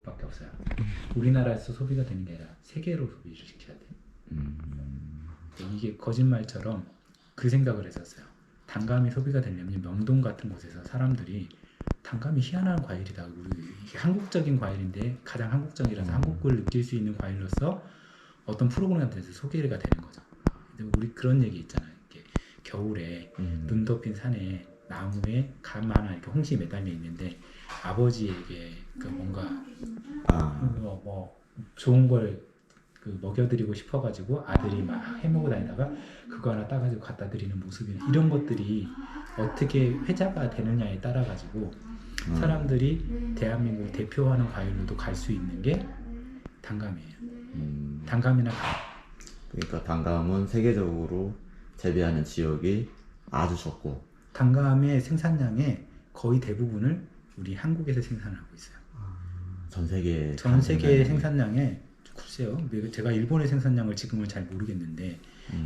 밖에 없어요. 우리나라에서 소비가 되는 게 아니라 세계로 소비를 시켜야 돼요. 이게 거짓말처럼 그 생각을 했었어요. 단감이 소비가 되려면 명동 같은 곳에서 사람들이 단감이 희한한 과일이다. 우리 이게 한국적인 과일인데 가장 한국적이라서 한국을 느낄 수 있는 과일로서 어떤 프로그램한테서 소개가 되는 거죠. 근데 우리 그런 얘기 있잖아요. 이렇게 겨울에 눈 덮인 산에 나무에 감 하나 이렇게 홍시 매달려 있는데 아버지에게 그 뭔가 뭐 좋은 걸 그 먹여드리고 싶어가지고 아들이 막 해먹고 다니다가 그거 하나 따가지고 갖다 드리는 모습이나 이런 것들이 어떻게 회자가 되느냐에 따라 가지고 사람들이 대한민국 대표하는 과일로도 갈 수 있는 게 단감이에요. 단감이나 감. 그러니까 단감은 세계적으로 재배하는 지역이 아주 적고 단감의 생산량의 거의 대부분을 우리 한국에서 생산하고 있어요. 전 세계 생산량의 글쎄요, 제가 일본의 생산량을 지금은 잘 모르겠는데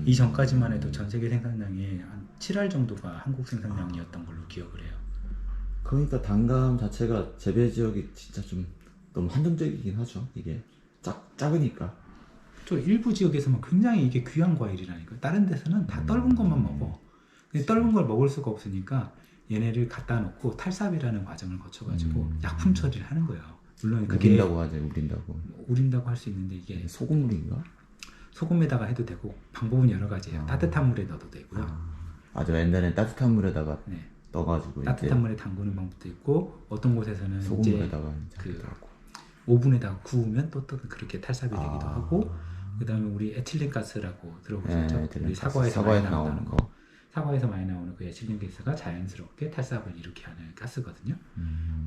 이 전까지만 해도 전 세계 생산량의 한 7할 정도가 한국 생산량이었던 걸로 기억을 해요. 그러니까 단감 자체가 재배 지역이 진짜 좀 너무 한정적이긴 하죠. 이게 작으니까. 또 일부 지역에서만 굉장히 이게 귀한 과일이라니까. 다른 데서는 다 떫은 것만 먹어. 근데 떫은 걸 먹을 수가 없으니까 얘네를 갖다 놓고 탈삽이라는 과정을 거쳐가지고 약품 처리를 하는 거예요. 물론 그게 우린다고 하죠. 우린다고 할 수 있는데 이게 소금물인가? 소금에다가 해도 되고 방법은 여러 가지예요. 따뜻한 물에 넣어도 되고요. 맞아. 옛날엔 따뜻한 물에다가 네. 넣어가지고 따뜻한 물에 담그는 방법도 있고 어떤 곳에서는 소금물에다가 그 오븐에다가 구우면 또 그렇게 탈삽이 되기도 하고 그다음에 우리 에틸렌가스라고 들어보셨죠? 우리 사과에서 많이 나오는 거. 사과에서 많이 나오는 그 에틸렌가스가 자연스럽게 탈삽을 일으키게 하는 가스거든요.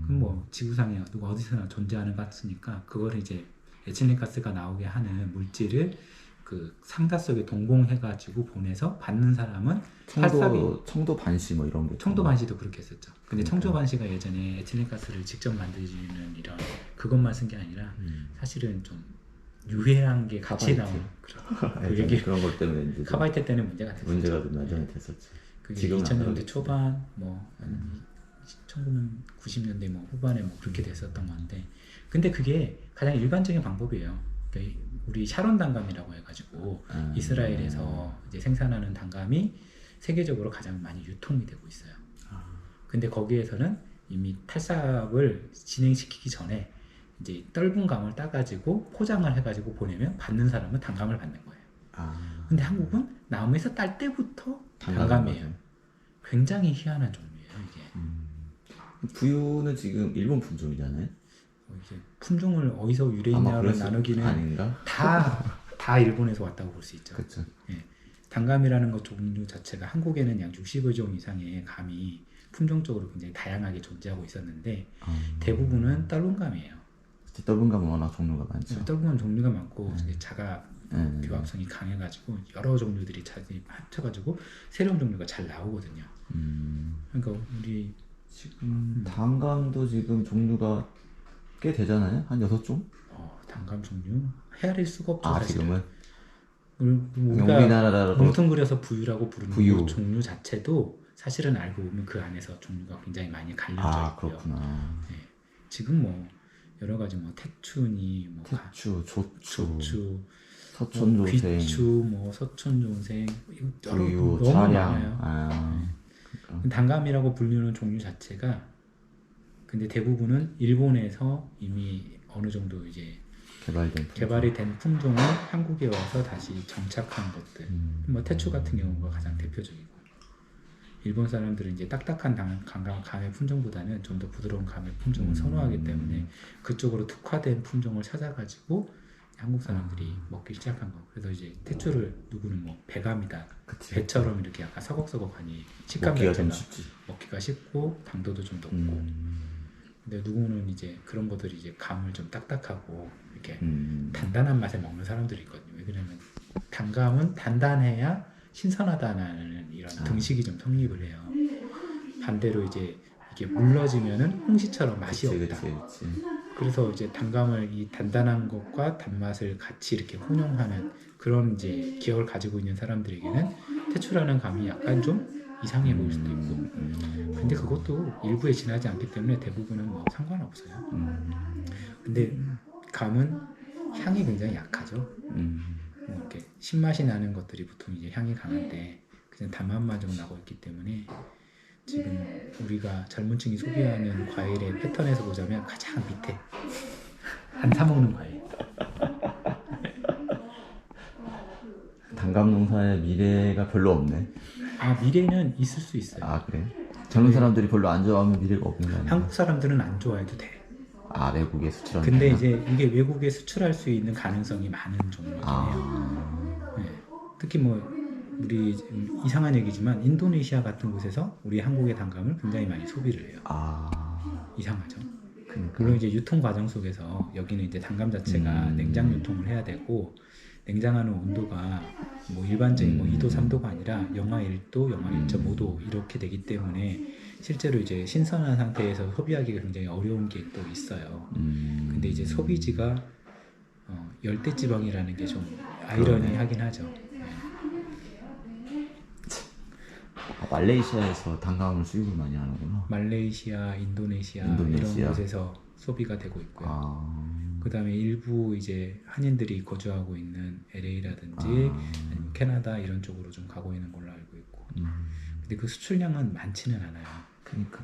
그럼 뭐 지구상에 누가 어디서나 존재하는 가스니까 그걸 이제 에틸렌가스가 나오게 하는 물질을 그 상자 속에 동봉해가지고 보내서 받는 사람은 청도 반시 뭐 이런 게 청도 반시도 그렇게 했었죠. 근데 청도 반시가 예전에 에틸렌가스를 직접 만드는 이런 그것만 쓴 게 아니라 사실은 좀 유해한 게 같이 나오는 그런 것 때문에 이제 카바이트 때는 문제가 됐었죠. 문제가 좀 나중에 됐었죠. 그게 2000년대 초반 뭐 1990년대 뭐 후반에 뭐 그렇게 됐었던 건데 근데 그게 가장 일반적인 방법이에요. 그러니까 우리 샤론 단감이라고 해가지고 이스라엘에서 이제 생산하는 단감이 세계적으로 가장 많이 유통이 되고 있어요. 근데 거기에서는 이미 탈삽을 진행시키기 전에 이제 떫은 감을 따가지고 포장을 해가지고 보내면 받는 사람은 단감을 받는 거예요. 근데 한국은 나무에서 딸 때부터 단감이에요. 굉장히 희한한 종류예요 이게. 부유는 지금 일본 품종이잖아요. 이제 품종을 어디서 유래했냐를 나누기는 아닌가? 다 일본에서 왔다고 볼 수 있죠. 그렇죠. 예. 단감이라는 것 종류 자체가 한국에는 약 60여 이상의 감이 품종적으로 굉장히 다양하게 존재하고 있었는데 대부분은 떫은 감이에요. 떫은 감은 워낙 종류가 많죠. 떫은 감 종류가 많고 자가 교합성이 강해가지고 여러 종류들이 합쳐가지고 새로운 종류가 잘 나오거든요. 그러니까 우리 지금 단감도 지금 종류가 꽤 되잖아요. 한 6종? 단감 종류 헤아릴 수가 없죠. 사실은. 지금은 우리가 뭉뚱그려서 부유라고 부르는 부유. 그 종류 자체도 사실은 알고 보면 그 안에서 종류가 굉장히 많이 갈려져 있고요. 그렇구나. 네. 지금 뭐 여러 가지 뭐 태추니 뭐 조추, 서촌조생, 귀추, 뭐 서촌조생, 부유, 너무 차량. 많아요. 단감이라고 불리는 종류 자체가 근데 대부분은 일본에서 이미 어느 정도 이제 개발이 된 품종을 한국에 와서 다시 정착한 것들. 뭐 태추 같은 경우가 가장 대표적이고. 일본 사람들은 이제 딱딱한 감의 품종보다는 좀 더 부드러운 감의 품종을 선호하기 때문에 그쪽으로 특화된 품종을 찾아가지고 한국 사람들이 먹기 시작한 거. 그래서 이제 태추를 누구는 뭐 배감이다. 배처럼 이렇게 약간 서걱서걱하니 식감 자체가 먹기가 쉽고 당도도 좀 높고. 근데 누구는 이제 그런 것들이 이제 감을 좀 딱딱하고 이렇게 단단한 맛에 먹는 사람들이 있거든요. 왜냐면 단감은 단단해야 신선하다는 이런 등식이 좀 성립을 해요. 반대로 이제 이게 물러지면은 홍시처럼 맛이 없다. 그래서 이제 단감을 이 단단한 것과 단맛을 같이 이렇게 혼용하는 그런 이제 기억을 가지고 있는 사람들에게는 태추라는 감이 약간 좀 이상해 보일 수도 있고. 근데 그것도 일부에 지나지 않기 때문에 대부분은 뭐 상관없어요. 근데 감은 향이 굉장히 약하죠. 뭐 이렇게 신맛이 나는 것들이 보통 이제 향이 강한데 그냥 단맛만 좀 나고 있기 때문에 지금 우리가 젊은 층이 소비하는 과일의 패턴에서 보자면 가장 밑에 안 사 먹는 과일. 단감 농사의 미래가 별로 없네. 아, 미래는 있을 수 있어요. 아 그래? 젊은 사람들이 별로 안 좋아하면 미래가 없는 거 아니야? 한국 사람들은 안 좋아해도 돼. 아 외국에 수출하는 근데 거야? 이제 이게 외국에 수출할 수 있는 가능성이 많은 종류긴 해요. 네. 특히 뭐 우리 지금 이상한 얘기지만 인도네시아 같은 곳에서 우리 한국의 단감을 굉장히 많이 소비를 해요. 이상하죠. 그러니까. 물론 이제 유통 과정 속에서 여기는 이제 단감 자체가 냉장 유통을 해야 되고 냉장하는 온도가 뭐 일반적인 뭐 2도 3도가 아니라 영하 1도, 영하 1.5도 이렇게 되기 때문에 실제로 이제 신선한 상태에서 소비하기가 굉장히 어려운 게 또 있어요. 근데 이제 소비지가 열대지방이라는 게 좀 아이러니하긴 하죠. 말레이시아에서 단감을 수입을 많이 하는구나. 말레이시아, 인도네시아 인도네시아. 이런 곳에서 소비가 되고 있고요. 그다음에 일부 이제 한인들이 거주하고 있는 LA라든지 아니면 캐나다 이런 쪽으로 좀 가고 있는 걸로 알고 있고. 근데 그 수출량은 많지는 않아요. 그러니까.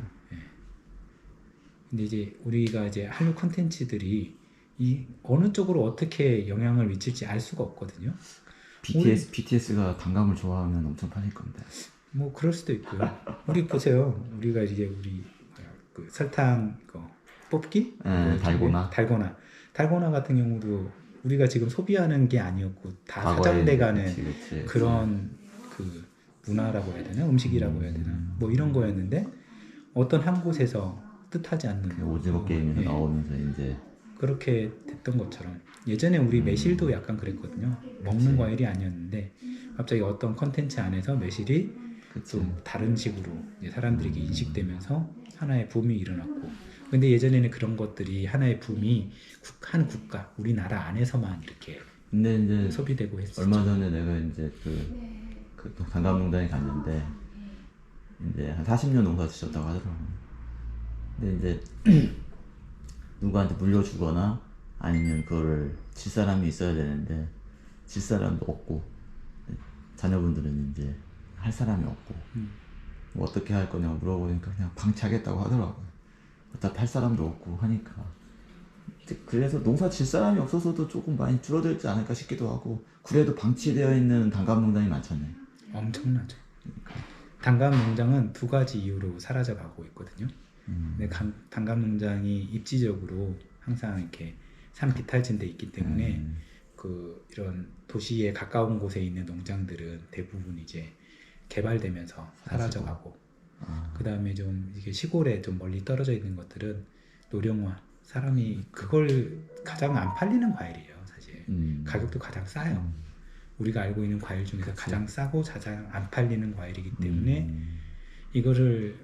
근데 이제 우리가 이제 한류 콘텐츠들이 이 어느 쪽으로 어떻게 영향을 미칠지 알 수가 없거든요. BTS가 단감을 좋아하면 엄청 팔릴 건데. 뭐 그럴 수도 있고요. 우리 보세요. 우리가 이제 우리 그 설탕 뽑기, 달고나 같은 경우도 우리가 지금 소비하는 게 아니었고 다 사장돼가는 그런 그 문화라고 해야 되나, 음식이라고 해야 되나, 뭐 이런 거였는데 어떤 한 곳에서 뜻하지 않는 오징어 게임에서 나오면서 이제 그렇게 됐던 것처럼 예전에 우리 매실도 약간 그랬거든요. 먹는 과일이 아니었는데 갑자기 어떤 컨텐츠 안에서 매실이 좀 다른 식으로 이제 사람들에게 인식되면서 하나의 붐이 일어났고, 근데 예전에는 그런 것들이 하나의 붐이 한 국가, 우리나라 안에서만 이렇게 근데 이제 소비되고 했었죠. 얼마 전에 내가 이제 그 단감 농장에 갔는데 이제 한 40년 농사 지셨다고 하더라고. 근데 이제 누구한테 물려주거나 아니면 그거를 질 사람이 있어야 되는데 질 사람도 없고 자녀분들은 이제 할 사람이 없고 뭐 어떻게 할 거냐고 물어보니까 그냥 방치하겠다고 하더라고요. 어차피 할 사람도 없고 하니까. 그래서 농사 질 사람이 없어서도 조금 많이 줄어들지 않을까 싶기도 하고, 그래도 방치되어 있는 단감 농장이 많잖아요. 엄청나죠. 단감 농장은 두 가지 이유로 사라져가고 있거든요. 근데 단감 농장이 입지적으로 항상 이렇게 산 비탈진돼 있기 때문에 그 이런 도시에 가까운 곳에 있는 농장들은 대부분 이제 개발되면서 사라져가고, 그 다음에 좀 이게 시골에 좀 멀리 떨어져 있는 것들은 노령화, 사람이 그걸 가장 안 팔리는 과일이에요, 사실. 가격도 가장 싸요. 우리가 알고 있는 과일 중에서 가장 싸고 가장 안 팔리는 과일이기 때문에 이거를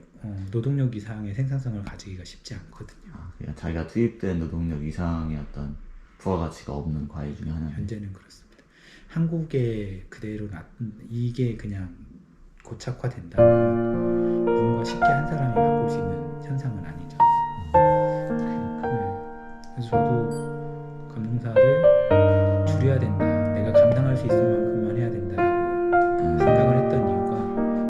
노동력 이상의 생산성을 가지기가 쉽지 않거든요. 그냥 자기가 투입된 노동력 이상의 어떤 부가가치가 없는 과일 중에 하나는. 현재는 그렇습니다. 한국에 그대로 이게 그냥 고착화된다면 뭔가 쉽게